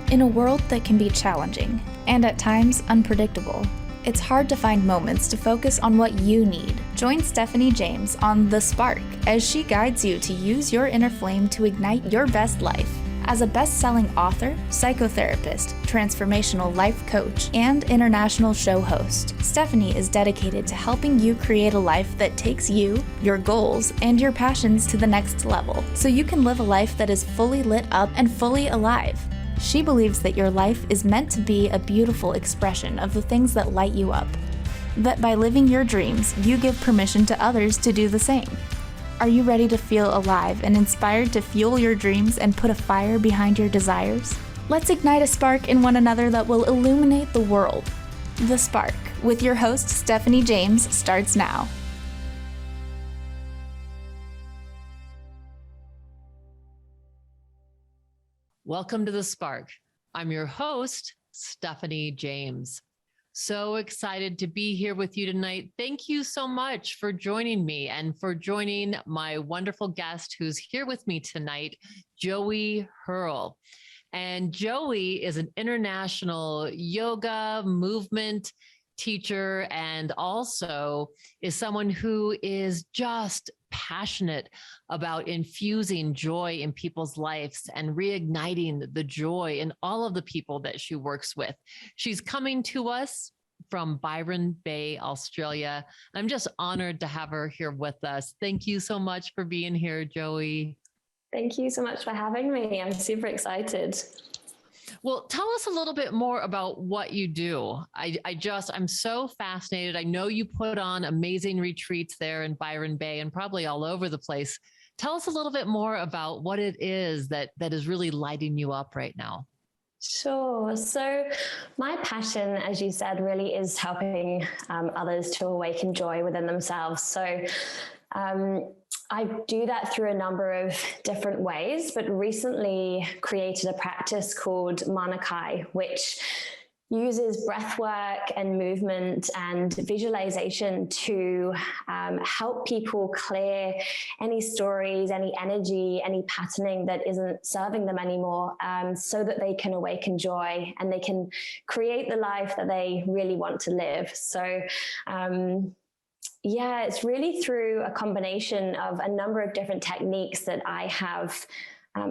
In a world that can be challenging and at times unpredictable, it's hard to find moments to focus on what you need. Join Stephanie James on The Spark as she guides you to use your inner flame to ignite your best life. As a best-selling author, psychotherapist, transformational life coach, and international show host, Stephanie is dedicated to helping you create a life that takes you, your goals, and your passions to the next level, so you can live a life that is fully lit up and fully alive. She believes that your life is meant to be a beautiful expression of the things that light you up. That by living your dreams, you give permission to others to do the same. Are you ready to feel alive and inspired to fuel your dreams and put a fire behind your desires? Let's ignite a spark in one another that will illuminate the world. The Spark, with your host Stephanie James, starts now. Welcome to The Spark. I'm your host, Stephanie James. So excited to be here with you tonight. Thank you so much for joining me and for joining my wonderful guest who's here with me tonight, Joey Hurl. And Joey is an international yoga movement teacher and also is someone who is just passionate about infusing joy in people's lives and reigniting the joy in all of the people that she works with. She's coming to us from Byron Bay, Australia. I'm just honored to have her here with us. Thank you so much for being here, Joey. Thank you so much for having me. I'm super excited. Well, tell us a little bit more about what you do. I'm so fascinated. I know you put on amazing retreats there in Byron Bay and probably all over the place. Tell us a little bit more about what it is that is really lighting you up right now. Sure. So my passion, as you said, really is helping others to awaken joy within themselves. So I do that through a number of different ways, but recently created a practice called Manakai, which uses breathwork and movement and visualization to help people clear any stories, any energy, any patterning that isn't serving them anymore, so that they can awaken joy and they can create the life that they really want to live. So yeah, it's really through a combination of a number of different techniques that I have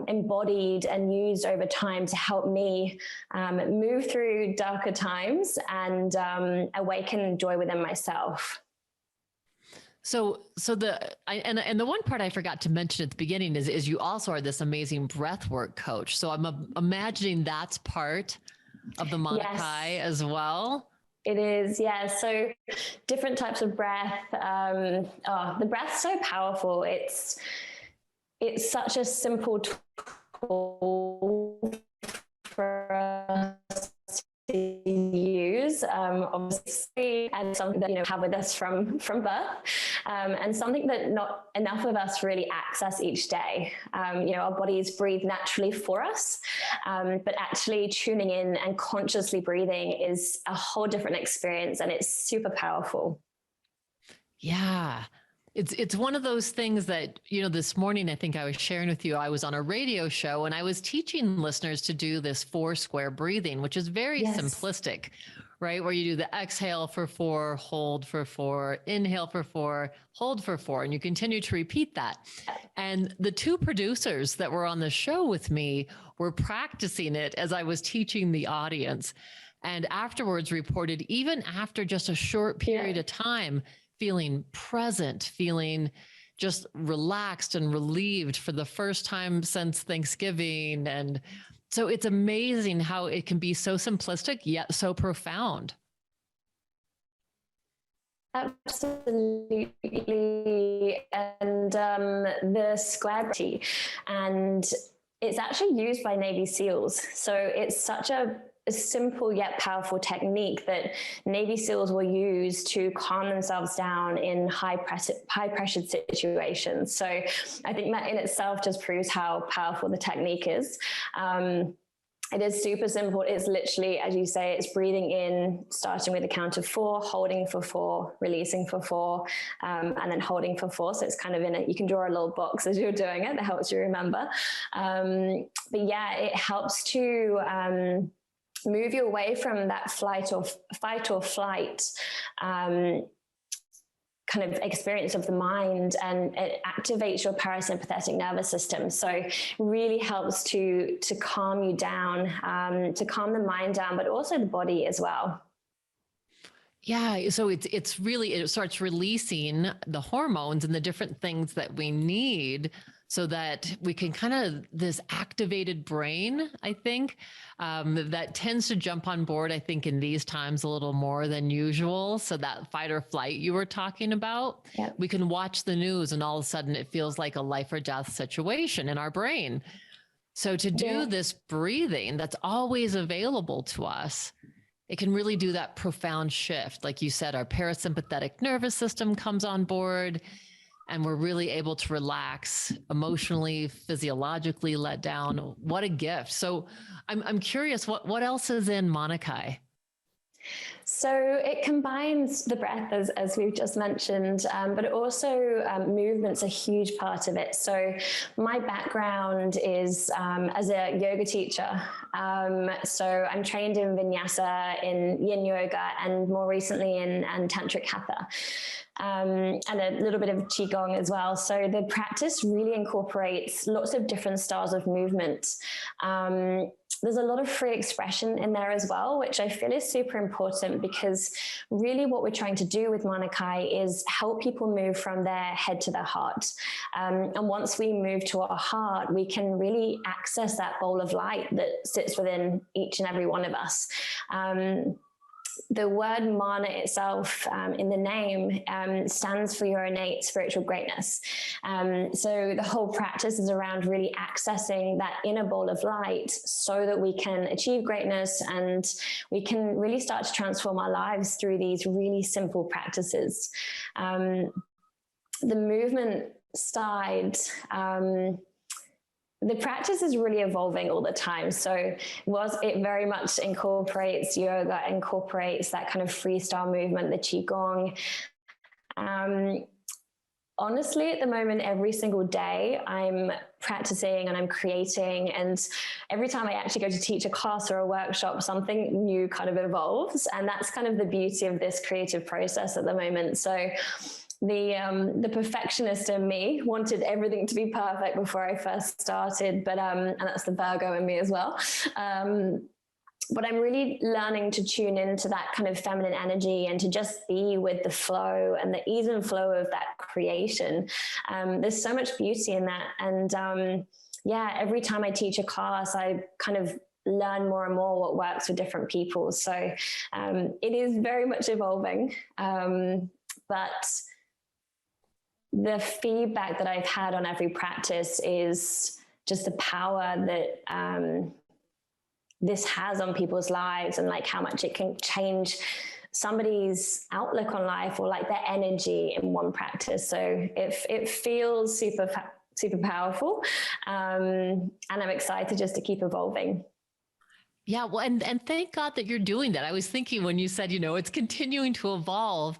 embodied and used over time to help me move through darker times and awaken joy within myself. So the one part I forgot to mention at the beginning is you also are this amazing breathwork coach. So I'm imagining that's part of the Manakai as well. It is, yeah. So different types of breath. The breath's so powerful. It's such a simple tool for us to use, obviously, and something that have with us from birth, and something that not enough of us really access each day. Our bodies breathe naturally for us, but actually tuning in and consciously breathing is a whole different experience, and it's super powerful. Yeah. It's one of those things that, this morning, I think I was sharing with you, I was on a radio show and I was teaching listeners to do this 4 square breathing, which is very simplistic, right? Where you do the exhale for 4, hold for 4, inhale for 4, hold for 4, and you continue to repeat that. And the 2 producers that were on the show with me were practicing it as I was teaching the audience. And afterwards reported, even after just a short period of time, feeling present, feeling just relaxed and relieved for the first time since Thanksgiving. And so it's amazing how it can be so simplistic, yet so profound. Absolutely. And the square, and it's actually used by Navy SEALs. So it's such a simple yet powerful technique that Navy SEALs will use to calm themselves down in high pressure situations. So I think that in itself just proves how powerful the technique is. It is super simple. It's literally, as you say, it's breathing in, starting with a count of 4, holding for 4, releasing for 4, and then holding for 4. So it's kind of in it. You can draw a little box as you're doing it. That helps you remember. But yeah, it helps to move you away from that fight or flight kind of experience of the mind, and it activates your parasympathetic nervous system. So really helps to calm you down, to calm the mind down, but also the body as well. Yeah. So it's really, it starts releasing the hormones and the different things that we need so that we can kind of, this activated brain, I think, that tends to jump on board, I think, in these times a little more than usual. So that fight or flight you were talking about, Yep. we can watch the news and all of a sudden it feels like a life or death situation in our brain. So to do this breathing that's always available to us, it can really do that profound shift. Like you said, our parasympathetic nervous system comes on board and we're really able to relax emotionally, physiologically, let down. What a gift. So I'm curious, what else is in Monakai? So it combines the breath, as we've just mentioned, but also movement's a huge part of it. So my background is as a yoga teacher. So I'm trained in vinyasa, in yin yoga, and more recently in tantric hatha. And a little bit of qigong as well. So the practice really incorporates lots of different styles of movement. There's a lot of free expression in there as well, which I feel is super important, because really what we're trying to do with Monakai is help people move from their head to their heart. And once we move to our heart, we can really access that bowl of light that sits within each and every one of us. The word mana itself in the name stands for your innate spiritual greatness. So the whole practice is around really accessing that inner bowl of light so that we can achieve greatness, and we can really start to transform our lives through these really simple practices. The movement side, the practice is really evolving all the time. So it very much incorporates yoga, incorporates that kind of freestyle movement, the qigong. Honestly, at the moment, every single day I'm practicing and I'm creating, and every time I actually go to teach a class or a workshop, something new kind of evolves. And that's kind of the beauty of this creative process at the moment. So the perfectionist in me wanted everything to be perfect before I first started, but and that's the Virgo in me as well. But I'm really learning to tune into that kind of feminine energy and to just be with the flow and the ease and flow of that creation. There's so much beauty in that. And yeah, every time I teach a class, I kind of learn more and more what works for different people. So it is very much evolving. But the feedback that I've had on every practice is just the power that this has on people's lives, and like how much it can change somebody's outlook on life, or like their energy in one practice. So it feels super powerful. And I'm excited just to keep evolving. Yeah. Well, and thank God that you're doing that. I was thinking when you said, it's continuing to evolve,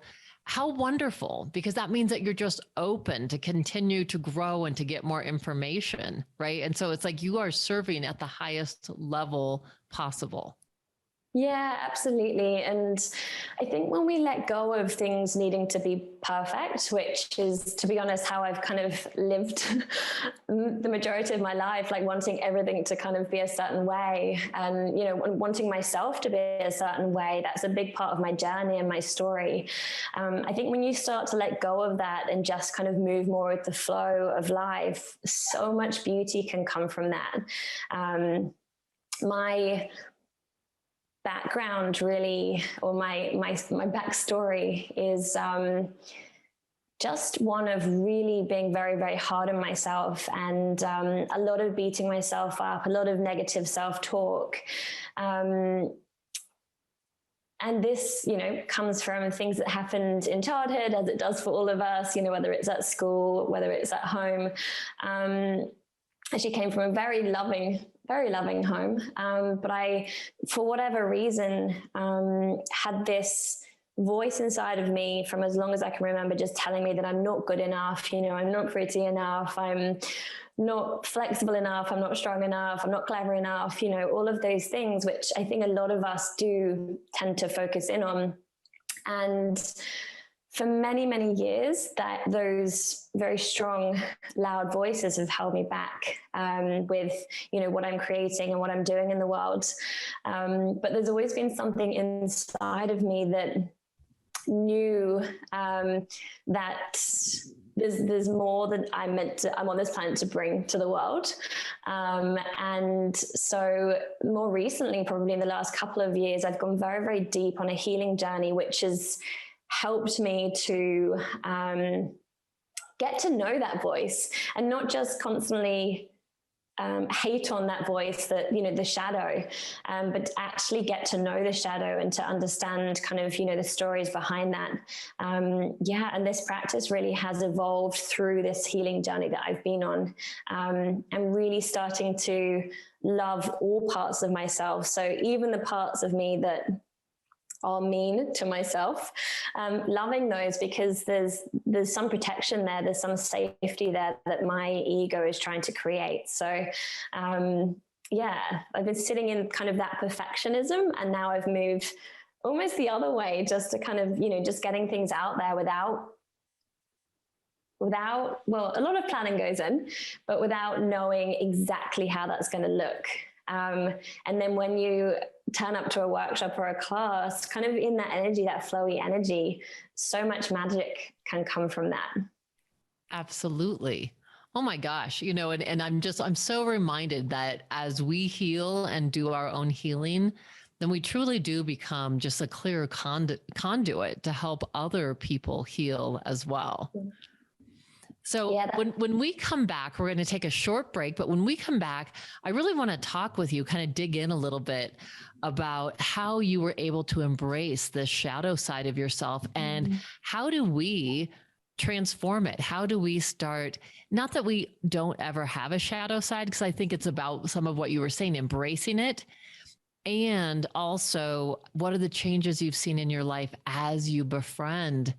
how wonderful, because that means that you're just open to continue to grow and to get more information, right? And so it's like you are serving at the highest level possible. Yeah, absolutely. And I think when we let go of things needing to be perfect, which is, to be honest, how I've kind of lived the majority of my life, like wanting everything to kind of be a certain way, and, wanting myself to be a certain way, that's a big part of my journey and my story. I think when you start to let go of that and just kind of move more with the flow of life, so much beauty can come from that. My background really, or my backstory is just one of really being very, very hard on myself, and a lot of beating myself up, a lot of negative self-talk. And this, comes from things that happened in childhood, as it does for all of us, whether it's at school, whether it's at home. actually came from a very loving home. But I, for whatever reason, had this voice inside of me from as long as I can remember, just telling me that I'm not good enough, I'm not pretty enough, I'm not flexible enough, I'm not strong enough, I'm not clever enough, all of those things, which I think a lot of us do tend to focus in on. And for many, many years, that those very strong, loud voices have held me back with, what I'm creating and what I'm doing in the world. But there's always been something inside of me that knew that there's more that I'm on this planet to bring to the world. And so more recently, probably in the last couple of years, I've gone very, very deep on a healing journey, which has helped me to get to know that voice and not just constantly hate on that voice, that, the shadow, but actually get to know the shadow and to understand kind of, the stories behind that. And this practice really has evolved through this healing journey that I've been on, and really starting to love all parts of myself. So even the parts of me that are mean to myself, loving those, because there's some protection there, there's some safety there that my ego is trying to create. So I've been sitting in kind of that perfectionism, and now I've moved almost the other way, just to kind of, just getting things out there without, well, a lot of planning goes in, but without knowing exactly how that's going to look. And then when you turn up to a workshop or a class, kind of in that energy, that flowy energy, so much magic can come from that. Absolutely. Oh my gosh. And I'm so reminded that as we heal and do our own healing, then we truly do become just a clearer conduit to help other people heal as well. So when we come back, we're going to take a short break, but when we come back, I really want to talk with you, kind of dig in a little bit about how you were able to embrace the shadow side of yourself, and how do we transform it? How do we start, not that we don't ever have a shadow side, because I think it's about some of what you were saying, embracing it. And also, what are the changes you've seen in your life as you befriend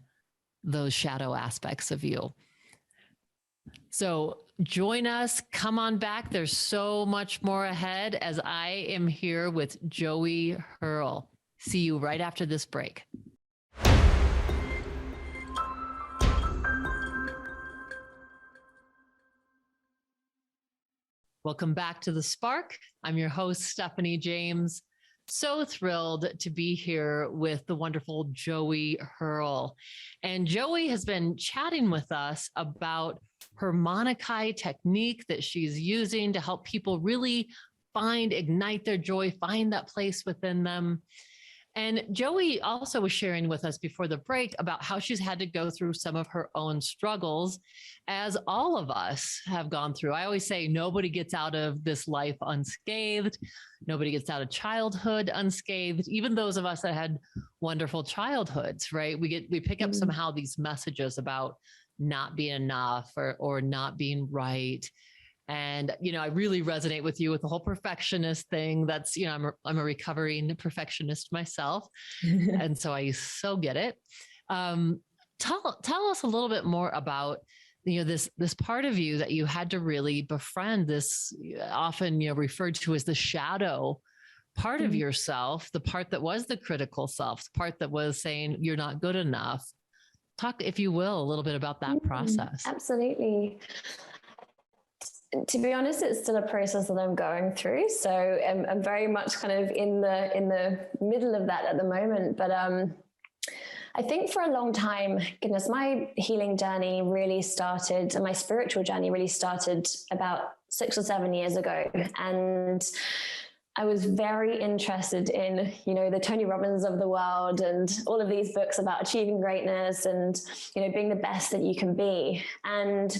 those shadow aspects of you? So join us, come on back. There's so much more ahead as I am here with Joey Hurl. See you right after this break. Welcome back to The Spark. I'm your host, Stephanie James. So thrilled to be here with the wonderful Joey Hurl. And Joey has been chatting with us about her Monakai technique that she's using to help people really ignite their joy, find that place within them. And Joey also was sharing with us before the break about how she's had to go through some of her own struggles, as all of us have gone through. I always say nobody gets out of this life unscathed. Nobody gets out of childhood unscathed. Even those of us that had wonderful childhoods, right? We pick up somehow these messages about not being enough or not being right. And, I really resonate with you with the whole perfectionist thing. That's, I'm a recovering perfectionist myself. And so I so get it. Tell us a little bit more about, this part of you that you had to really befriend, this often, referred to as the shadow part of yourself, the part that was the critical self, the part that was saying you're not good enough. Talk, if you will, a little bit about that process. Absolutely. To be honest, it's still a process that I'm going through. So I'm very much kind of in the middle of that at the moment. But I think for a long time, goodness, my healing journey really started, and my spiritual journey really started about 6 or 7 years ago. And I was very interested in, the Tony Robbins of the world and all of these books about achieving greatness and, being the best that you can be. And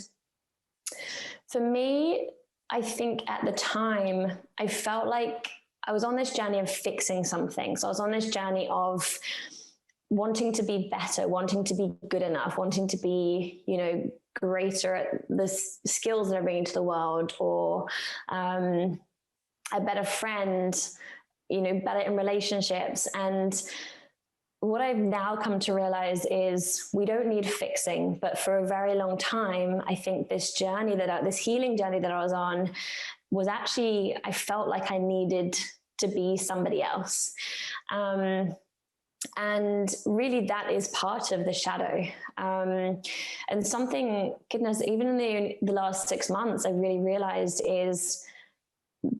for me, I think at the time, I felt like I was on this journey of fixing something. So I was on this journey of wanting to be better, wanting to be good enough, wanting to be, greater at the skills that I bring into the world, or a better friend, you know, better in relationships. And what I've now come to realize is we don't need fixing, but for a very long time, I think this journey this healing journey that I was on was actually, I felt like I needed to be somebody else. And really that is part of the shadow. And something, goodness, even in the last 6 months, I really realized is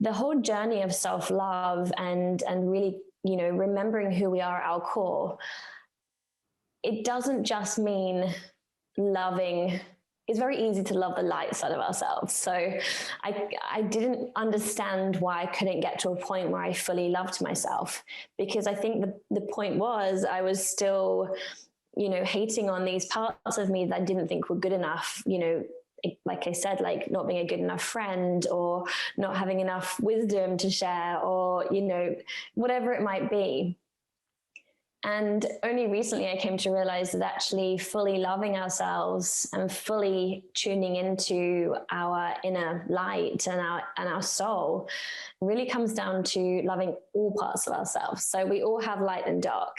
the whole journey of self-love and really, you know, remembering who we are at our core. It doesn't just mean loving. It's very easy to love the light side of ourselves. So I didn't understand why I couldn't get to a point where I fully loved myself, because I think the point was I was still, you know, hating on these parts of me that I didn't think were good enough, you know, like I said, like not being a good enough friend, or not having enough wisdom to share, or, you know, whatever it might be. And only recently I came to realize that actually fully loving ourselves and fully tuning into our inner light and our soul really comes down to loving all parts of ourselves. So we all have light and dark.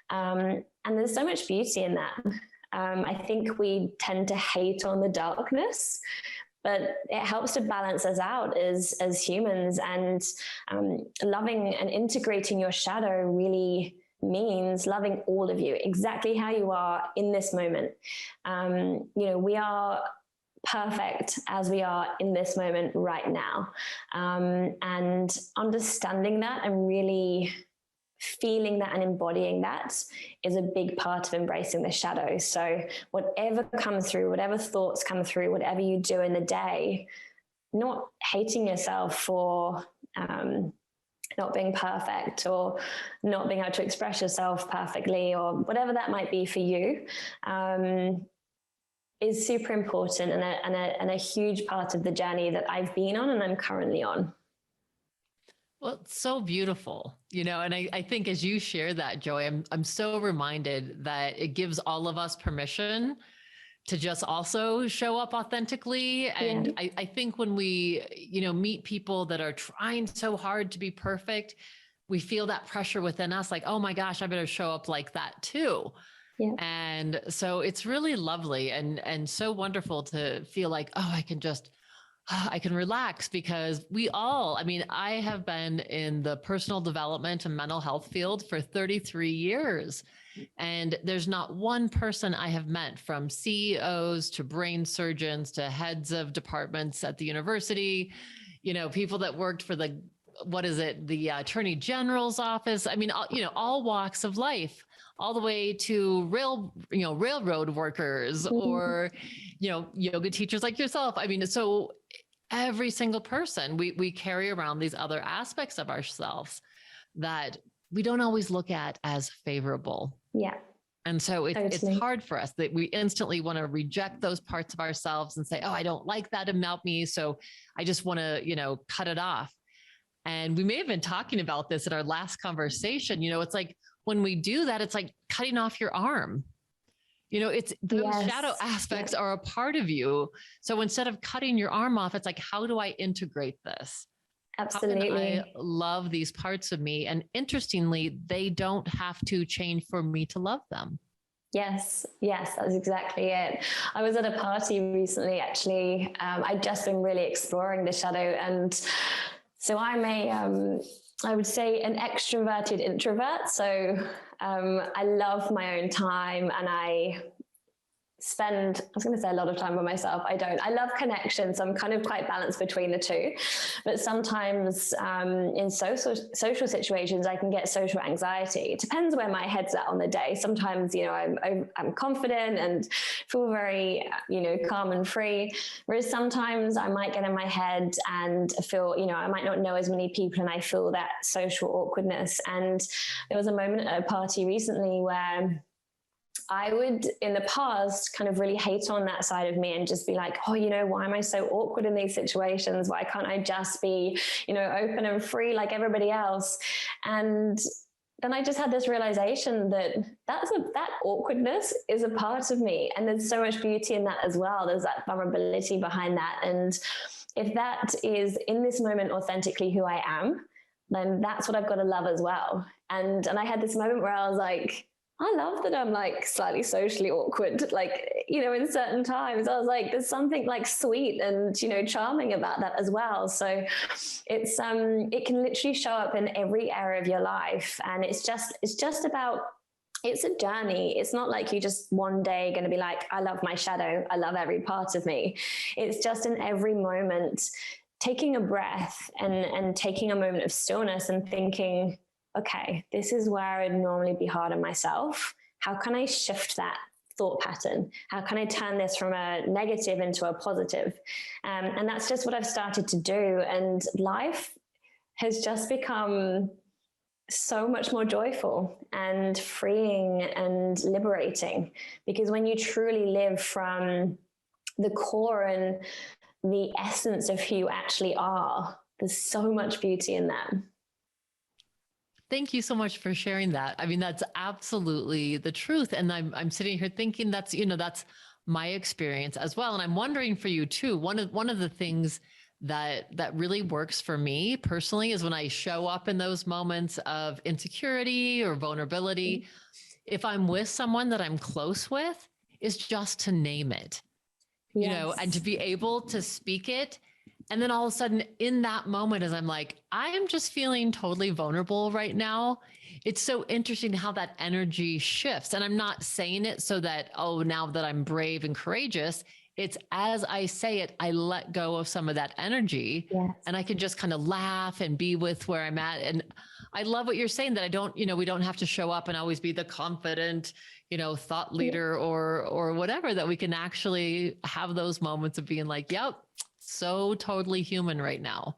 And there's so much beauty in that. I think we tend to hate on the darkness, but it helps to balance us out as humans. And loving and integrating your shadow really means loving all of you exactly how you are in this moment. You know, we are perfect as we are in this moment right now. And understanding that and really feeling that and embodying that is a big part of embracing the shadow. So whatever comes through, whatever thoughts come through, whatever you do in the day, not hating yourself for not being perfect, or not being able to express yourself perfectly, or whatever that might be for you, is super important and a huge part of the journey that I've been on and I'm currently on. Well, it's so beautiful, you know, and I think as you share that, Joy, I'm so reminded that it gives all of us permission to just also show up authentically. And yeah. I think when we, you know, meet people that are trying so hard to be perfect, we feel that pressure within us, like, oh my gosh, I better show up like that too. Yeah. And so it's really lovely and so wonderful to feel like, oh, I can relax, because I have been in the personal development and mental health field for 33 years. And there's not one person I have met, from CEOs to brain surgeons to heads of departments at the university, you know, people that worked for the Attorney General's office. I mean, all walks of life, all the way to railroad workers, or, you know, yoga teachers like yourself. I mean, so every single person, we carry around these other aspects of ourselves that we don't always look at as favorable. Yeah. And so it's hard for us that we instantly want to reject those parts of ourselves and say, oh, I don't like that about me, so I just want to, you know, cut it off. And we may have been talking about this in our last conversation. You know, it's like when we do that, it's like cutting off your arm. You know, it's those shadow aspects are a part of you. So instead of cutting your arm off, it's like, how do I integrate this? Absolutely. How can I love these parts of me? And interestingly, they don't have to change for me to love them. Yes, that's exactly it. I was at a party recently, actually. I'd just been really exploring the shadow. And so I'm I would say an extroverted introvert. So I love my own time, and I was going to say a lot of time by myself. I don't. I love connection, so I'm kind of quite balanced between the two. But sometimes in social situations, I can get social anxiety. It depends where my head's at on the day. Sometimes, you know, I'm confident and feel very, you know, calm and free. Whereas sometimes I might get in my head and feel, you know, I might not know as many people, and I feel that social awkwardness. And there was a moment at a party recently where I would, in the past, kind of really hate on that side of me and just be like, oh, you know, why am I so awkward in these situations? Why can't I just be, you know, open and free like everybody else? And then I just had this realization that that awkwardness is a part of me. And there's so much beauty in that as well. There's that vulnerability behind that. And if that is in this moment authentically who I am, then that's what I've got to love as well. And I had this moment where I was like, I love that I'm like slightly socially awkward, like, you know, in certain times. I was like, there's something like sweet and, you know, charming about that as well. So it's it can literally show up in every area of your life. And it's just about, it's a journey. It's not like you just one day going to be like, I love my shadow, I love every part of me. It's just in every moment taking a breath and taking a moment of stillness and thinking, okay, this is where I'd normally be hard on myself. How can I shift that thought pattern? How can I turn this from a negative into a positive? And that's just what I've started to do. And life has just become so much more joyful and freeing and liberating, because when you truly live from the core and the essence of who you actually are, there's so much beauty in that. Thank you so much for sharing that. I mean, that's absolutely the truth. And I'm sitting here thinking that's, you know, that's my experience as well. And I'm wondering for you too. One of the things that really works for me personally is when I show up in those moments of insecurity or vulnerability, if I'm with someone that I'm close with, is just to name it, you know, and to be able to speak it. And then all of a sudden in that moment, as I'm like, I am just feeling totally vulnerable right now. It's so interesting how that energy shifts. And I'm not saying it so that, oh, now that I'm brave and courageous, it's as I say it, I let go of some of that energy and I can just kind of laugh and be with where I'm at. And I love what you're saying, that I don't, you know, we don't have to show up and always be the confident, you know, thought leader or whatever, that we can actually have those moments of being like, yep, so totally human right now.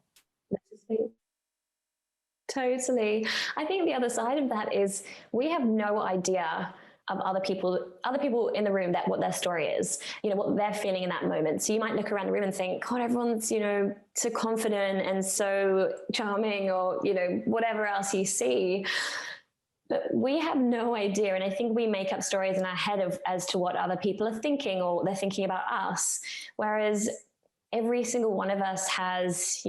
Totally. I think the other side of that is we have no idea of other people in the room, that what their story is, you know, what they're feeling in that moment. So you might look around the room and think, God, everyone's, you know, so confident and so charming, or, you know, whatever else you see. But we have no idea. And I think we make up stories in our head as to what other people are thinking or they're thinking about us. Whereas every single one of us has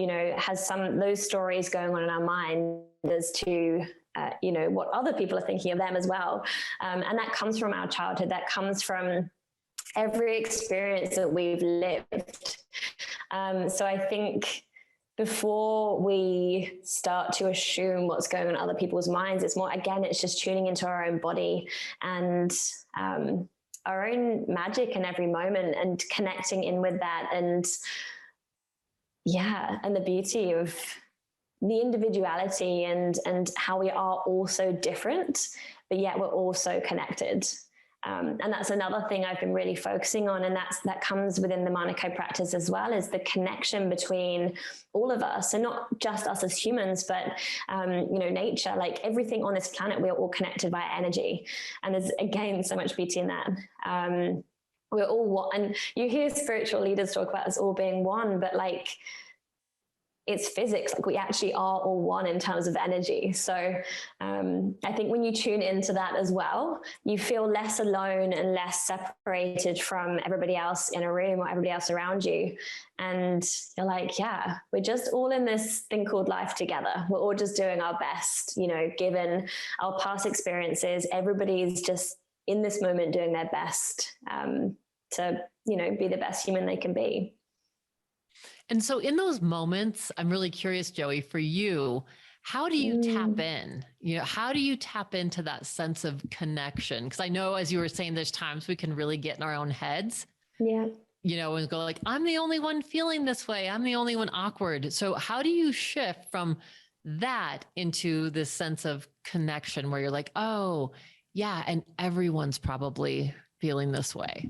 some those stories going on in our mind as to, you know, what other people are thinking of them as well. And that comes from our childhood. That comes from every experience that we've lived. So I think before we start to assume what's going on in other people's minds, it's more, again, it's just tuning into our own body and our own magic in every moment and connecting in with that. And and the beauty of the individuality and how we are all so different, but yet we're all so connected. And that's another thing I've been really focusing on. And that comes within the Manukau practice as well, is the connection between all of us, and not just us as humans, but, you know, nature, like everything on this planet, we're all connected by energy. And there's, again, so much beauty in that. We're all one. And you hear spiritual leaders talk about us all being one, but like, it's physics, like we actually are all one in terms of energy. So I think when you tune into that as well, you feel less alone and less separated from everybody else in a room or everybody else around you. And you're like, yeah, we're just all in this thing called life together. We're all just doing our best, you know, given our past experiences. Everybody's just in this moment doing their best to, you know, be the best human they can be. And so in those moments, I'm really curious, Joey, for you, how do you tap in? You know, how do you tap into that sense of connection? Because I know, as you were saying, there's times we can really get in our own heads. Yeah. You know, and go like, I'm the only one feeling this way. I'm the only one awkward. So how do you shift from that into this sense of connection where you're like, oh, yeah, and everyone's probably feeling this way?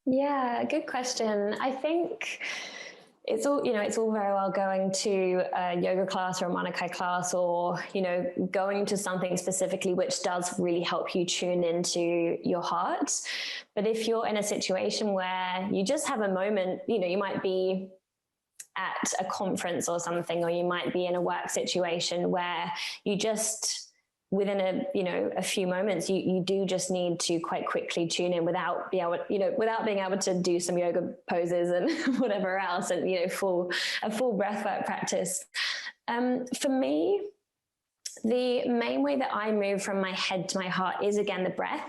Yeah, good question. I think it's all, you know, it's all very well going to a yoga class or a Manukau class, or, you know, going to something specifically which does really help you tune into your heart. But if you're in a situation where you just have a moment, you know, you might be at a conference or something, or you might be in a work situation where you just within a few moments, you do just need to quite quickly tune in without being able to do some yoga poses and whatever else, and a full breathwork practice. For me, the main way that I move from my head to my heart is, again, the breath.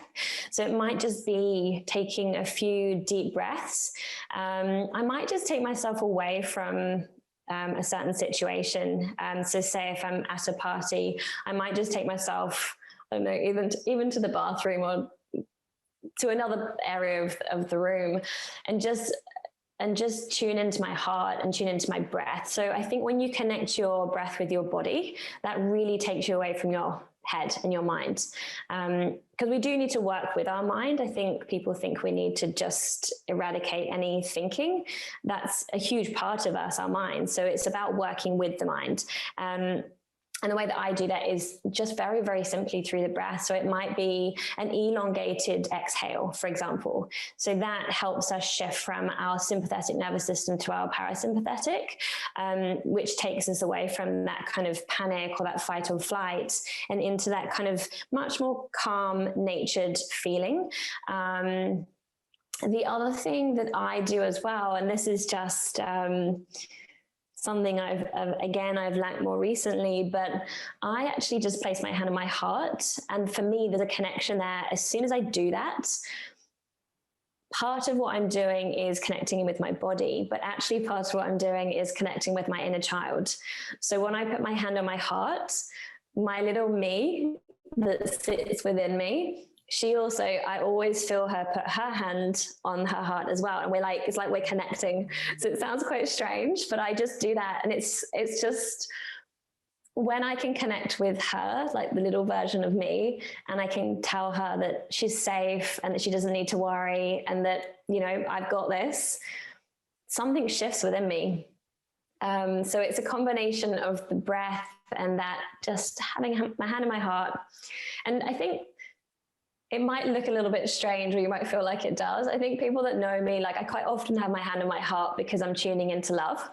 So it might just be taking a few deep breaths. I might just take myself away from a certain situation. So say if I'm at a party, I might just take myself, I don't know, even to the bathroom or to another area of the room, and just tune into my heart and tune into my breath. So I think when you connect your breath with your body, that really takes you away from your head and your mind. Because we do need to work with our mind. I think people think we need to just eradicate any thinking. That's a huge part of us, our mind. So it's about working with the mind. And the way that I do that is just very, very simply through the breath. So it might be an elongated exhale, for example. So that helps us shift from our sympathetic nervous system to our parasympathetic, which takes us away from that kind of panic or that fight or flight and into that kind of much more calm, natured feeling. The other thing that I do as well, and this is just something I've learned more recently, but I actually just place my hand on my heart. And for me, there's a connection there. As soon as I do that, part of what I'm doing is connecting with my body, but actually part of what I'm doing is connecting with my inner child. So when I put my hand on my heart, my little me that sits within me, I always feel her put her hand on her heart as well. And it's like we're connecting. So it sounds quite strange, but I just do that. And it's just when I can connect with her, like the little version of me, and I can tell her that she's safe and that she doesn't need to worry and that, I've got this, something shifts within me. So it's a combination of the breath and that just having my hand in my heart. And I think it might look a little bit strange, or you might feel like it does. I think people that know me, I quite often have my hand on my heart because I'm tuning into love.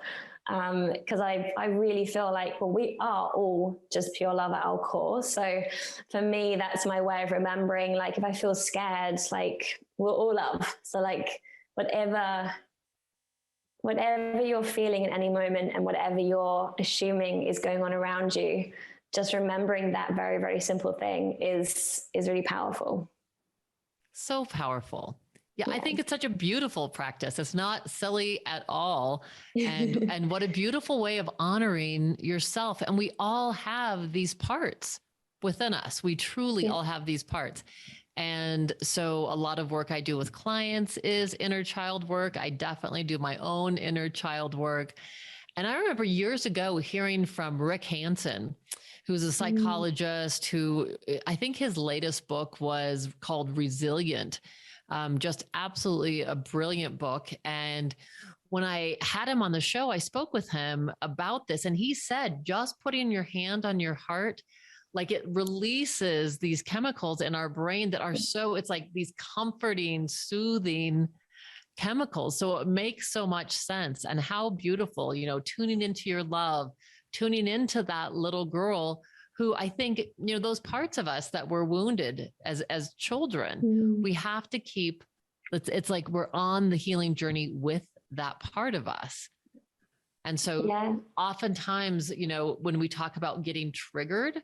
Because I really feel like, well, we are all just pure love at our core. So for me, that's my way of remembering, if I feel scared, we're all love. So whatever you're feeling at any moment and whatever you're assuming is going on around you, just remembering that very, very simple thing is really powerful. So powerful. Yeah, I think it's such a beautiful practice. It's not silly at all. And what a beautiful way of honoring yourself. And we all have these parts within us. We truly all have these parts. And so a lot of work I do with clients is inner child work. I definitely do my own inner child work. And I remember years ago hearing from Rick Hansen, who's a psychologist who I think his latest book was called Resilient. Just absolutely a brilliant book. And when I had him on the show, I spoke with him about this. And he said, just putting your hand on your heart, it releases these chemicals in our brain that are it's like these comforting, soothing chemicals. So it makes so much sense. And how beautiful, tuning into your love, tuning into that little girl who I think, those parts of us that were wounded as children, we have to keep, it's like we're on the healing journey with that part of us. And so oftentimes, when we talk about getting triggered,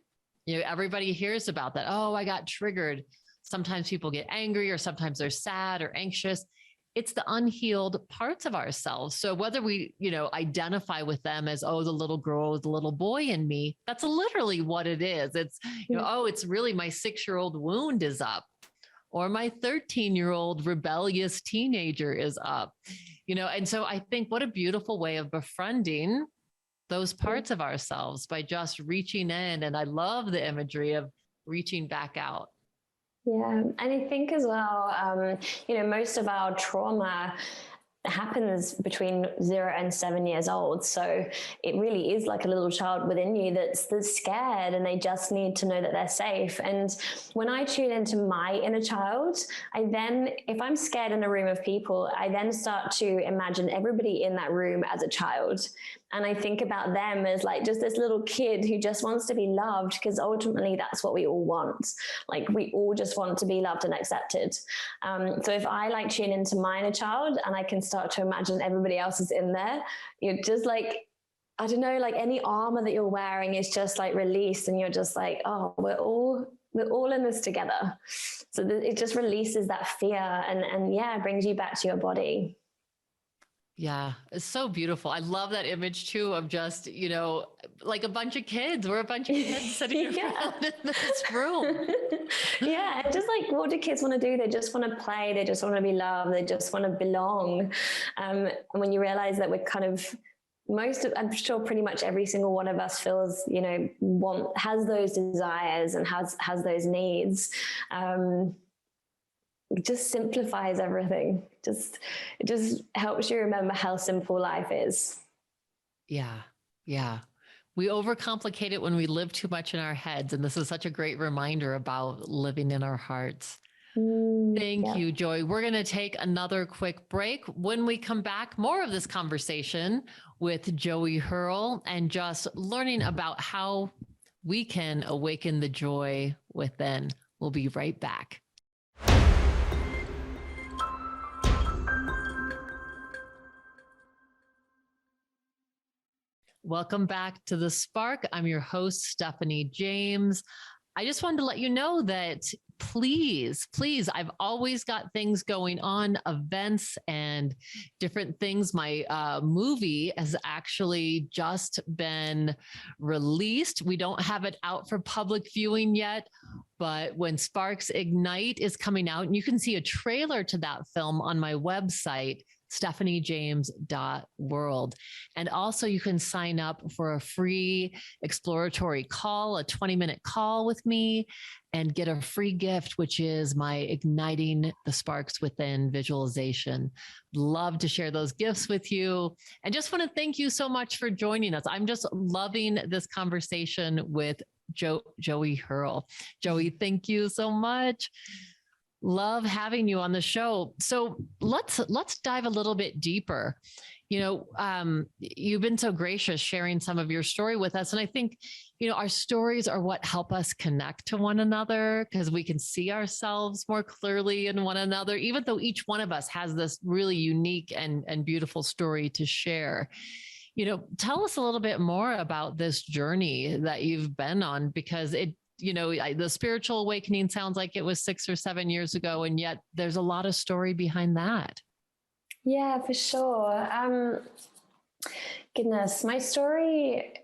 everybody hears about that. Oh, I got triggered. Sometimes people get angry, or sometimes they're sad or anxious. It's the unhealed parts of ourselves. So whether we, identify with them as, oh, the little girl, the little boy in me, that's literally what it is. It's, oh, it's really my 6-year-old wound is up, or my 13-year-old rebellious teenager is up, and so I think what a beautiful way of befriending those parts of ourselves by just reaching in. And I love the imagery of reaching back out. Yeah. And I think as well, most of our trauma happens between 0 and 7 years old. So it really is like a little child within you that's scared, and they just need to know that they're safe. And when I tune into my inner child, I then, if I'm scared in a room of people, I then start to imagine everybody in that room as a child. And I think about them as like just this little kid who just wants to be loved, because ultimately that's what we all want. Like we all just want to be loved and accepted. So if I like tune into my inner child and I can start to imagine everybody else is in there, you're just like, I don't know, like any armor that you're wearing is just like released, and you're just like, oh, we're all in this together. So it just releases that fear and yeah, brings you back to your body. Yeah, it's so beautiful. I love that image too of just, like a bunch of kids. We're a bunch of kids sitting around in this room. Yeah, and just like, what do kids want to do? They just want to play. They just want to be loved. They just want to belong. And when you realize that we're kind of, I'm sure pretty much every single one of us feels, has those desires and has those needs. It just simplifies everything. It just helps you remember how simple life is. Yeah. Yeah. We overcomplicate it when we live too much in our heads. And this is such a great reminder about living in our hearts. Thank you, Joy. We're going to take another quick break. When we come back, more of this conversation with Joey Hurl and just learning about how we can awaken the joy within. We'll be right back. Welcome back to The Spark. I'm your host, Stephanie James. I just wanted to let you know that please, I've always got things going on, events and different things. My movie has actually just been released. We don't have it out for public viewing yet, but when Sparks Ignite is coming out, and you can see a trailer to that film on my website, stephaniejames.world. And also you can sign up for a free exploratory call, a 20-minute call with me, and get a free gift, which is my Igniting the Sparks Within visualization. Love to share those gifts with you. And just want to thank you so much for joining us. I'm just loving this conversation with Joey Hurl. Joey, thank you so much. Love having you on the show. So let's dive a little bit deeper. You've been so gracious sharing some of your story with us. And I think, our stories are what help us connect to one another, because we can see ourselves more clearly in one another, even though each one of us has this really unique and beautiful story to share. Tell us a little bit more about this journey that you've been on, because the spiritual awakening sounds like it was 6 or 7 years ago, and yet there's a lot of story behind that. Yeah, for sure. Goodness, my story,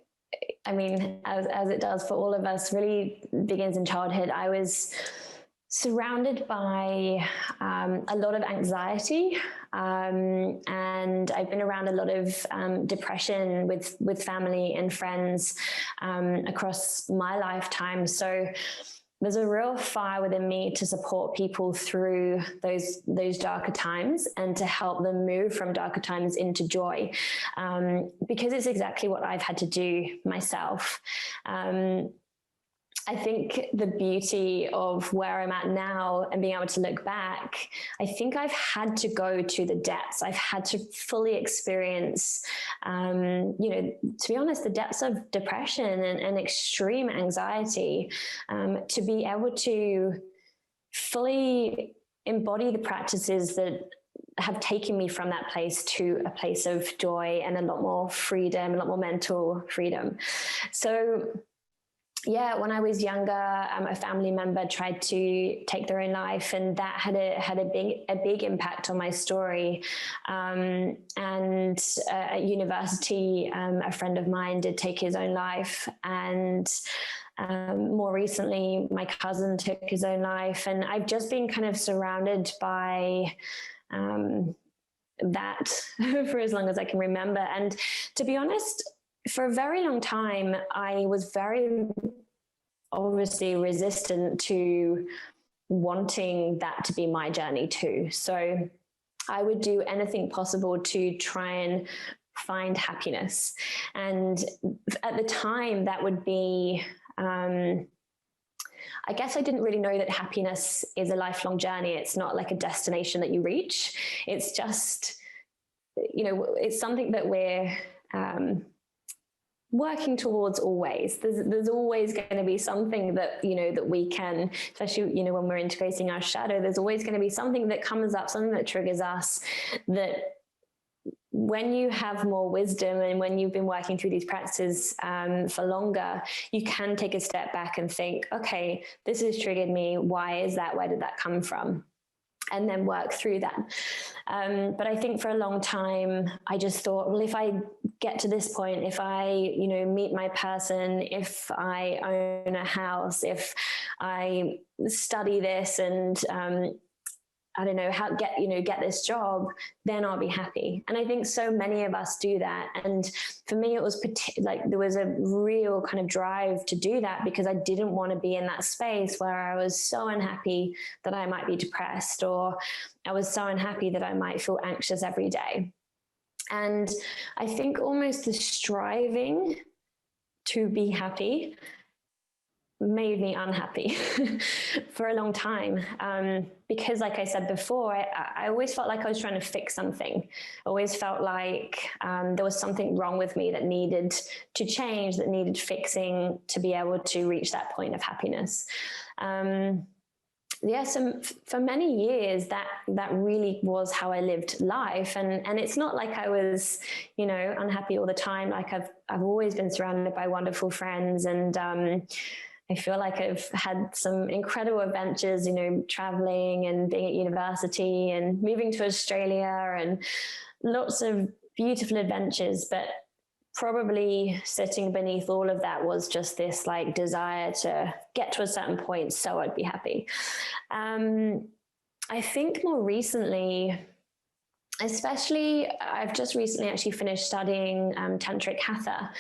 I mean, as it does for all of us, really begins in childhood. I was surrounded by a lot of anxiety, and I've been around a lot of depression with family and friends across my lifetime. So there's a real fire within me to support people through those darker times and to help them move from darker times into joy, because it's exactly what I've had to do myself. I think the beauty of where I'm at now and being able to look back, I think I've had to go to the depths. I've had to fully experience, to be honest, the depths of depression and extreme anxiety, to be able to fully embody the practices that have taken me from that place to a place of joy and a lot more freedom, a lot more mental freedom. So yeah, when I was younger, a family member tried to take their own life, and that had a big impact on my story. And at university, a friend of mine did take his own life, and more recently, my cousin took his own life, and I've just been kind of surrounded by that for as long as I can remember. And to be honest, for a very long time, I was very obviously resistant to wanting that to be my journey too. So I would do anything possible to try and find happiness. And at the time, that would be, I guess I didn't really know that happiness is a lifelong journey. It's not like a destination that you reach. It's just, it's something that we're working towards always. There's always going to be something that, that we can, especially, when we're integrating our shadow, there's always going to be something that comes up, something that triggers us, that when you have more wisdom and when you've been working through these practices for longer, you can take a step back and think, okay, this has triggered me. Why is that? Where did that come from? And then work through that. But I think for a long time, I just thought, well, if I get to this point, if I, meet my person, if I own a house, if I study this and, I don't know, how get this job, then I'll be happy. And I think so many of us do that. And for me, it was there was a real kind of drive to do that, because I didn't want to be in that space where I was so unhappy that I might be depressed, or I was so unhappy that I might feel anxious every day. And I think almost the striving to be happy made me unhappy for a long time. Because like I said before, I always felt like I was trying to fix something. I always felt like there was something wrong with me that needed to change, that needed fixing to be able to reach that point of happiness. So for many years, that really was how I lived life. And it's not like I was, unhappy all the time. Like I've always been surrounded by wonderful friends, and I feel like I've had some incredible adventures, traveling and being at university and moving to Australia, and lots of beautiful adventures. But probably sitting beneath all of that was just this like desire to get to a certain point so I'd be happy. I think more recently, especially, I've just recently actually finished studying Tantric Hatha,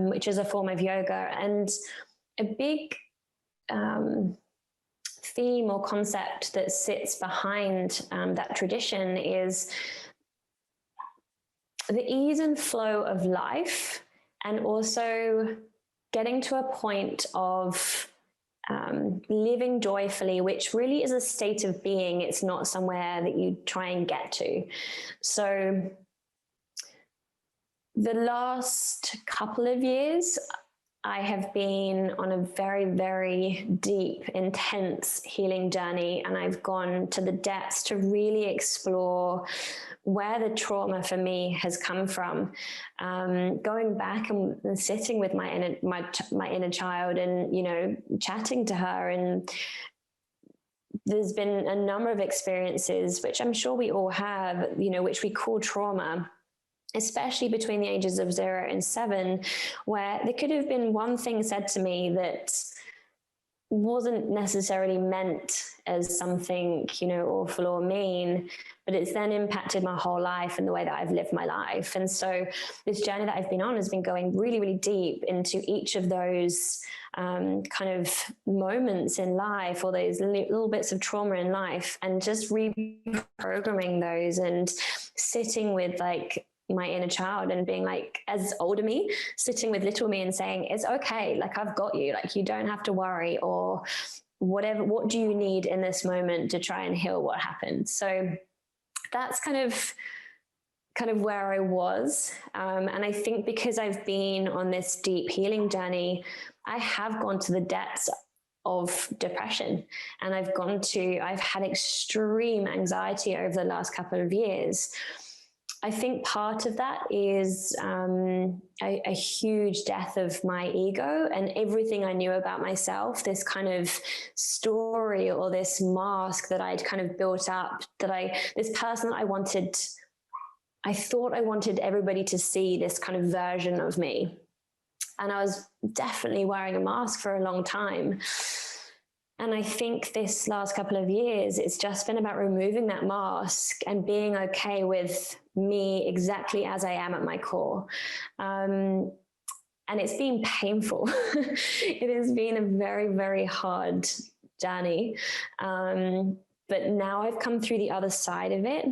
which is a form of yoga. And a big theme or concept that sits behind that tradition is the ease and flow of life, and also getting to a point of living joyfully, which really is a state of being. It's not somewhere that you try and get to. So the last couple of years, I have been on a very, very deep, intense healing journey, and I've gone to the depths to really explore where the trauma for me has come from. Going back and sitting with my inner child, and chatting to her, and there's been a number of experiences, which I'm sure we all have, which we call trauma, especially between the ages of 0 and 7, where there could have been one thing said to me that wasn't necessarily meant as something, awful or mean, but it's then impacted my whole life and the way that I've lived my life. And so this journey that I've been on has been going really, really deep into each of those kind of moments in life, or those little bits of trauma in life, and just reprogramming those and sitting with like my inner child and being like, as older me, sitting with little me and saying, it's okay, like I've got you, like you don't have to worry, or whatever, what do you need in this moment to try and heal what happened? So that's kind of where I was. And I think because I've been on this deep healing journey, I have gone to the depths of depression, and I've had extreme anxiety over the last couple of years. I think part of that is a huge death of my ego and everything I knew about myself, this kind of story or this mask that I'd kind of built up, this person that I thought I wanted everybody to see this kind of version of me. And I was definitely wearing a mask for a long time. And I think this last couple of years, it's just been about removing that mask and being okay with me exactly as I am at my core. And it's been painful. It has been a very, very hard journey. But now I've come through the other side of it.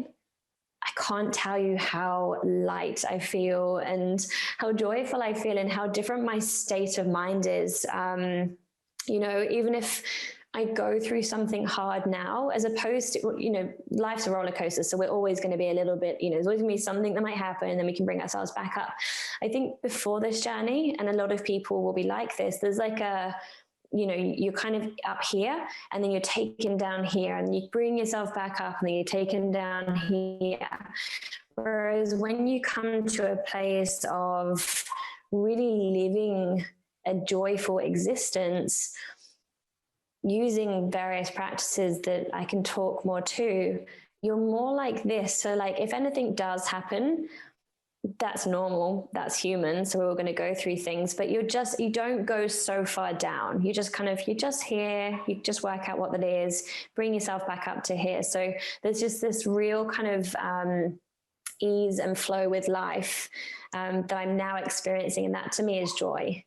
can't tell you how light I feel and how joyful I feel and how different my state of mind is. You know, even if I go through something hard now, as opposed to, you know, life's a roller coaster. So we're always going to be a little bit, you know, there's always going to be something that might happen and then we can bring ourselves back up. I think before this journey, and a lot of people will be like this, there's like a, you know, you're kind of up here and then you're taken down here and you bring yourself back up and then you're taken down here. Whereas when you come to a place of really living a joyful existence, using various practices that I can talk more to, you're more like this. So like if anything does happen, that's normal, that's human. So we're all going to go through things, but you don't go so far down. You're just here, you just work out what that is, bring yourself back up to here. So there's just this real kind of ease and flow with life that I'm now experiencing. And that to me is joy.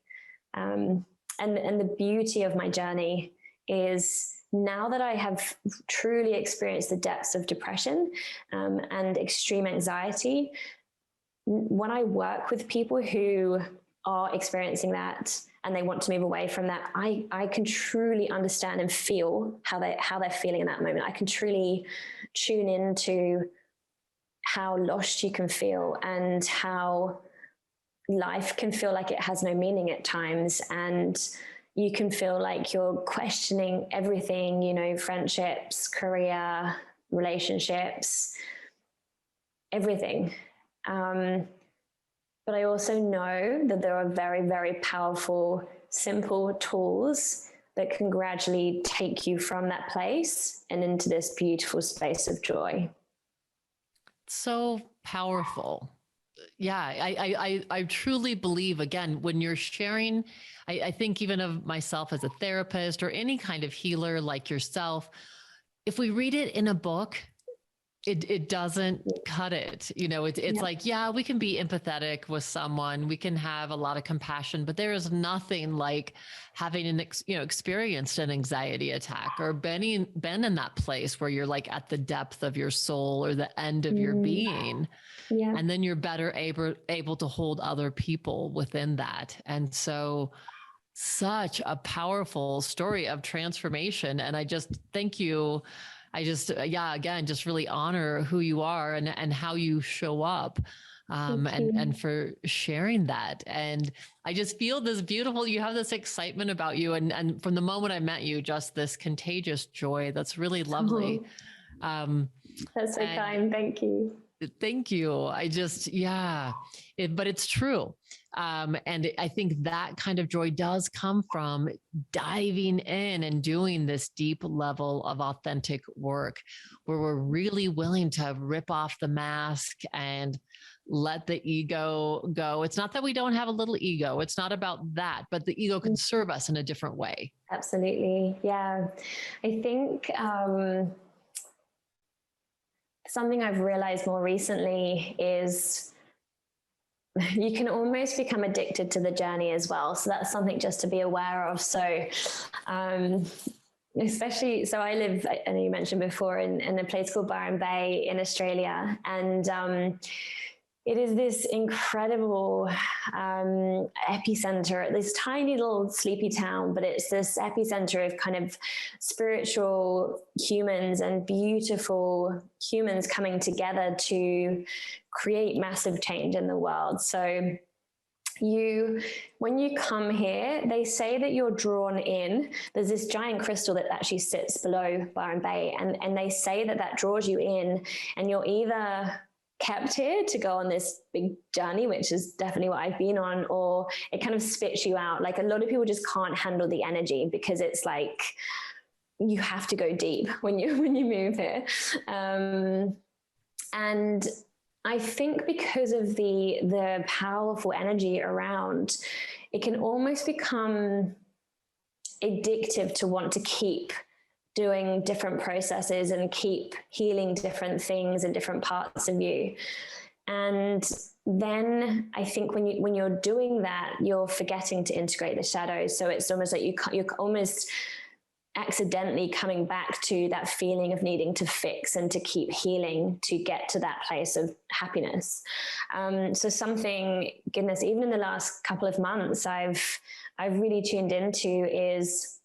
And the beauty of my journey is now that I have truly experienced the depths of depression and extreme anxiety, when I work with people who are experiencing that and they want to move away from that, I can truly understand and feel how they're feeling in that moment. I can truly tune into how lost you can feel and how life can feel like it has no meaning at times. And you can feel like you're questioning everything, you know, friendships, career, relationships, everything. But I also know that there are very, very powerful, simple tools that can gradually take you from that place and into this beautiful space of joy. So powerful. Yeah, I truly believe, again, when you're sharing, I think even of myself as a therapist or any kind of healer like yourself, if we read it in a book, it doesn't cut it. You know, it's like, yeah, we can be empathetic with someone. We can have a lot of compassion, but there is nothing like having experienced an anxiety attack or been in that place where you're like at the depth of your soul or the end of your being. Yeah. And then you're better able to hold other people within that. And so such a powerful story of transformation. And I just thank you. I just, again, just really honor who you are and how you show up, and for sharing that. And I just feel this beautiful, you have this excitement about you. And from the moment I met you, just this contagious joy. That's really lovely. That's so kind. Thank you. Thank you. I just, but it's true. And I think that kind of joy does come from diving in and doing this deep level of authentic work where we're really willing to rip off the mask and let the ego go. It's not that we don't have a little ego. It's not about that, but the ego can serve us in a different way. Absolutely. Yeah. I think, something I've realized more recently is you can almost become addicted to the journey as well. So that's something just to be aware of. So, especially, so I live, I know you mentioned before, in a place called Byron Bay in Australia. And it is this incredible epicenter, this tiny little sleepy town, but it's this epicenter of kind of spiritual humans and beautiful humans coming together to create massive change in the world. So when you come here, they say that you're drawn in. There's this giant crystal that actually sits below Byron Bay, and they say that draws you in, and you're either kept here to go on this big journey, which is definitely what I've been on, or it kind of spits you out. Like a lot of people just can't handle the energy because it's like you have to go deep when you move here. And I think because of the powerful energy around, it can almost become addictive to want to keep doing different processes and keep healing different things in different parts of you. And then I think when you're doing that, you're forgetting to integrate the shadows. So it's almost like you're almost accidentally coming back to that feeling of needing to fix and to keep healing to get to that place of happiness. So something, goodness, even in the last couple of months, I've really tuned into is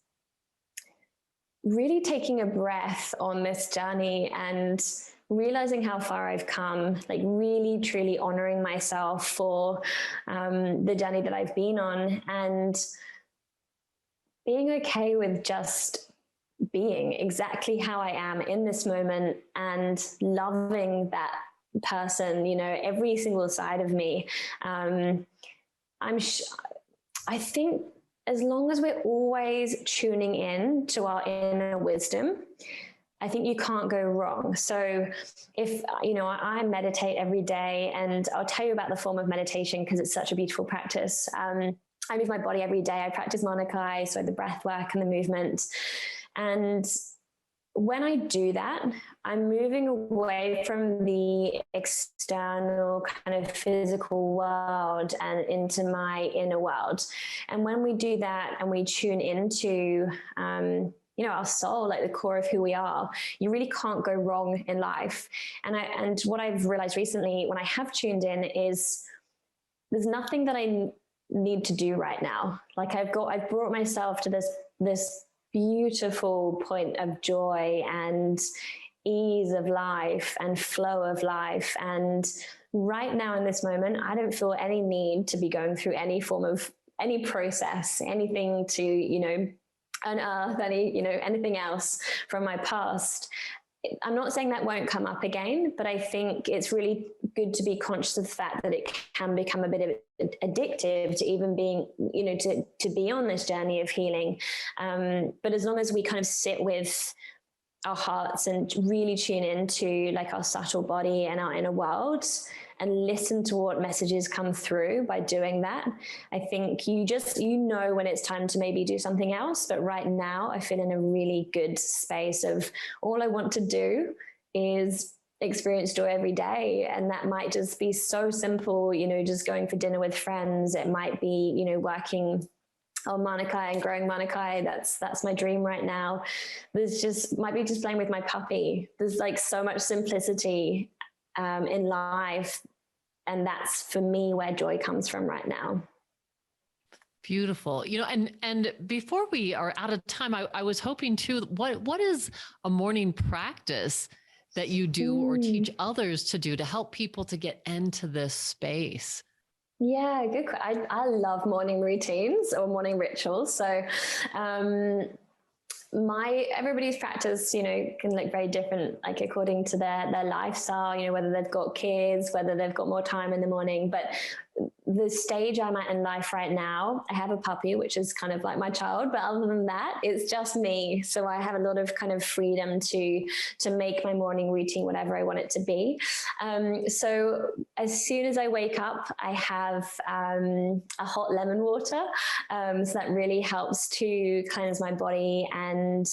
really taking a breath on this journey and realizing how far I've come, like really truly honoring myself for the journey that I've been on, and being okay with just being exactly how I am in this moment and loving that person, you know, every single side of me. I think as long as we're always tuning in to our inner wisdom, I think you can't go wrong. So if, you know, I meditate every day, and I'll tell you about the form of meditation because it's such a beautiful practice. I move my body every day. I practice Monakai, so the breath work and the movement. And when I do that, I'm moving away from the external kind of physical world and into my inner world. And when we do that and we tune into, you know, our soul, like the core of who we are, you really can't go wrong in life. And what I've realized recently when I have tuned in is there's nothing that I need to do right now. Like I've brought myself to this beautiful point of joy and ease of life and flow of life. And right now in this moment, I don't feel any need to be going through any form of any process, anything to, you know, unearth any, you know, anything else from my past. I'm not saying that won't come up again, but I think it's really good to be conscious of the fact that it can become a bit of addictive to even being, you know, to be on this journey of healing. But as long as we kind of sit with our hearts and really tune into like our subtle body and our inner world and listen to what messages come through by doing that, I think you know when it's time to maybe do something else. But right now I feel in a really good space of all I want to do is experience joy every day. And that might just be so simple, you know, just going for dinner with friends. It might be, you know, working on Monakai and growing Monakai. That's my dream right now. Might be just playing with my puppy. There's like so much simplicity in life. And that's for me where joy comes from right now. Beautiful. You know, and before we are out of time, I was hoping to, what is a morning practice that you do or teach others to do to help people to get into this space? Yeah, good. I love morning routines or morning rituals. So everybody's practice, you know, can look very different, like according to their lifestyle, you know, whether they've got kids, whether they've got more time in the morning. But the stage I'm at in life right now, I have a puppy, which is kind of like my child, but other than that, it's just me. So I have a lot of kind of freedom to make my morning routine whatever I want it to be. So as soon as I wake up, I have a hot lemon water. So that really helps to cleanse my body and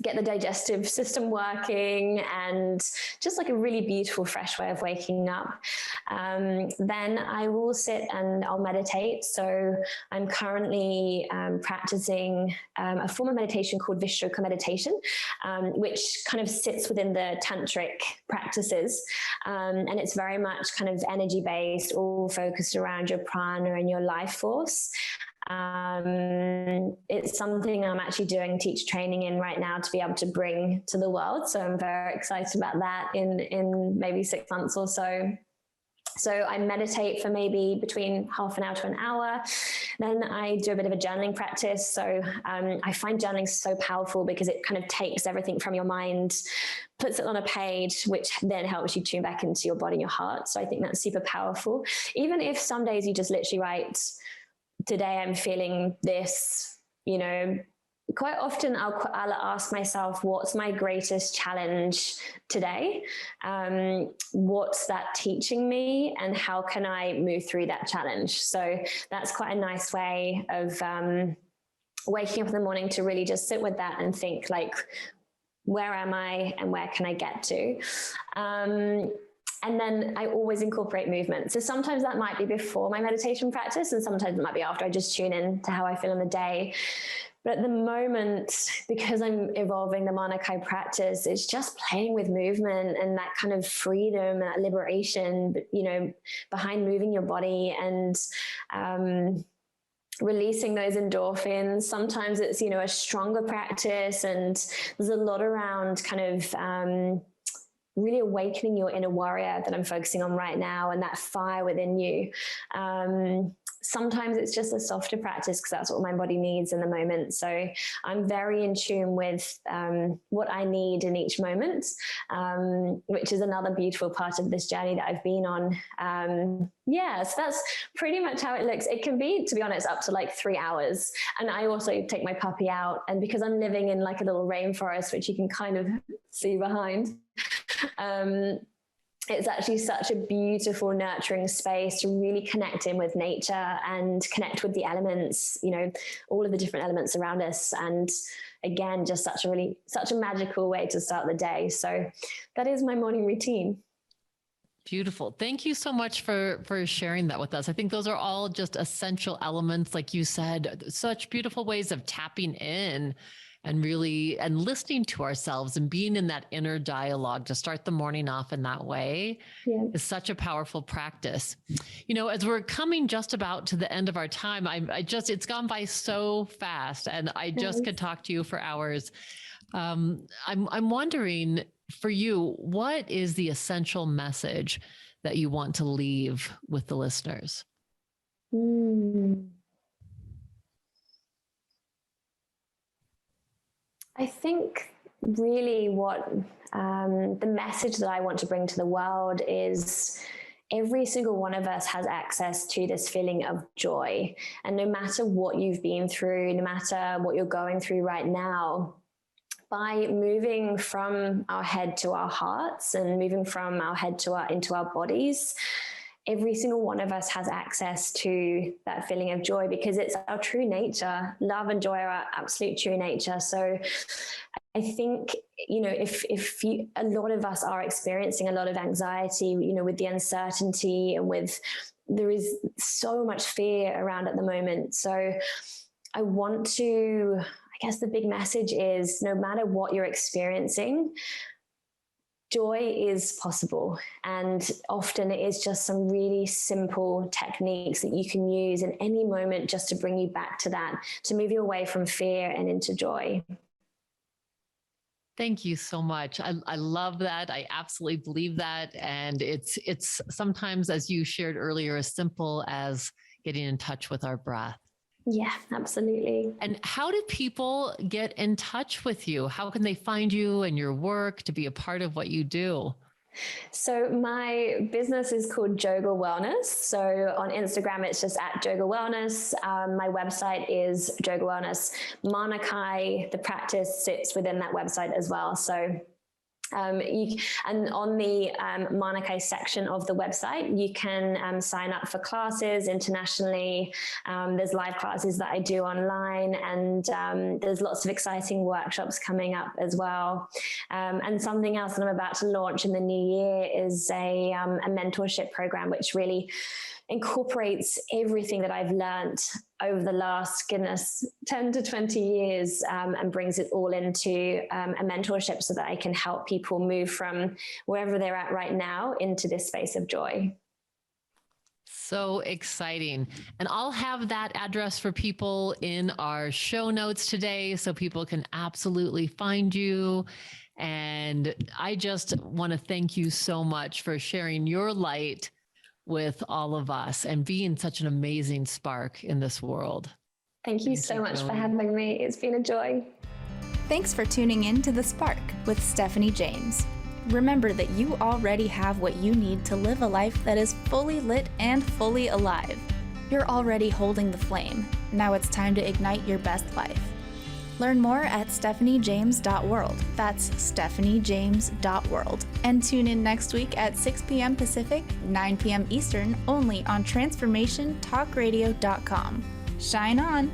get the digestive system working, and just like a really beautiful, fresh way of waking up. Then I will sit and I'll meditate. So I'm currently practicing a form of meditation called Vishoka meditation, which kind of sits within the tantric practices. And it's very much kind of energy based, all focused around your prana and your life force. It's something I'm actually doing teacher training in right now to be able to bring to the world. So I'm very excited about that in maybe 6 months or so. So I meditate for maybe between half an hour to an hour. Then I do a bit of a journaling practice. So I find journaling so powerful because it kind of takes everything from your mind, puts it on a page, which then helps you tune back into your body and your heart. So I think that's super powerful. Even if some days you just literally write, today I'm feeling this, you know, quite often I'll ask myself, what's my greatest challenge today? What's that teaching me? And how can I move through that challenge? So that's quite a nice way of waking up in the morning to really just sit with that and think like, where am I and where can I get to? And then I always incorporate movement. So sometimes that might be before my meditation practice, and sometimes it might be after. I just tune in to how I feel in the day. But at the moment, because I'm evolving the Manakai practice, it's just playing with movement and that kind of freedom, that liberation, you know, behind moving your body and releasing those endorphins. Sometimes it's, you know, a stronger practice, and there's a lot around kind of really awakening your inner warrior that I'm focusing on right now, and that fire within you. Sometimes it's just a softer practice because that's what my body needs in the moment. So I'm very in tune with what I need in each moment, which is another beautiful part of this journey that I've been on. Yeah, so that's pretty much how it looks. It can be, to be honest, up to like 3 hours. And I also take my puppy out, and because I'm living in like a little rainforest, which you can kind of see behind, it's actually such a beautiful, nurturing space to really connect in with nature and connect with the elements, you know, all of the different elements around us. And again, just such a magical way to start the day. So that is my morning routine. Beautiful. Thank you so much for sharing that with us. I think those are all just essential elements, like you said, such beautiful ways of tapping in and really, and listening to ourselves and being in that inner dialogue to start the morning off in that way is such a powerful practice. You know, as we're coming just about to the end of our time, it's gone by so fast, and I just could talk to you for hours. I'm wondering, for you, what is the essential message that you want to leave with the listeners? I think really what the message that I want to bring to the world is every single one of us has access to this feeling of joy. And no matter what you've been through, no matter what you're going through right now, by moving from our head to our hearts and moving from our head into our bodies, every single one of us has access to that feeling of joy, because it's our true nature. Love and joy are our absolute true nature. So I think, you know, if a lot of us are experiencing a lot of anxiety, you know, with the uncertainty and there is so much fear around at the moment. So I want to, I guess the big message is, no matter what you're experiencing, joy is possible. And often it is just some really simple techniques that you can use in any moment just to bring you back to that, to move you away from fear and into joy. Thank you so much. I love that. I absolutely believe that. And it's sometimes, as you shared earlier, as simple as getting in touch with our breath. Yeah, absolutely. And how do people get in touch with you? How can they find you and your work to be a part of what you do? So my business is called Joga Wellness. So on Instagram, it's just at Joga Wellness. My website is Joga Wellness. Manakai, the practice, sits within that website as well. So and on the Manakai section of the website, you can sign up for classes internationally. There's live classes that I do online, and there's lots of exciting workshops coming up as well. And something else that I'm about to launch in the new year is a mentorship program, which really incorporates everything that I've learned over the last, 10 to 20 years, and brings it all into a mentorship so that I can help people move from wherever they're at right now into this space of joy. So exciting. And I'll have that address for people in our show notes today, so people can absolutely find you. And I just want to thank you so much for sharing your light with all of us and being such an amazing spark in this world. Thank you so much for having me. It's been a joy. Thanks for tuning in to The Spark with Stephanie James. Remember that you already have what you need to live a life that is fully lit and fully alive. You're already holding the flame. Now it's time to ignite your best life. Learn more at stephaniejames.world. That's stephaniejames.world. And tune in next week at 6 p.m. Pacific, 9 p.m. Eastern, only on transformationtalkradio.com. Shine on!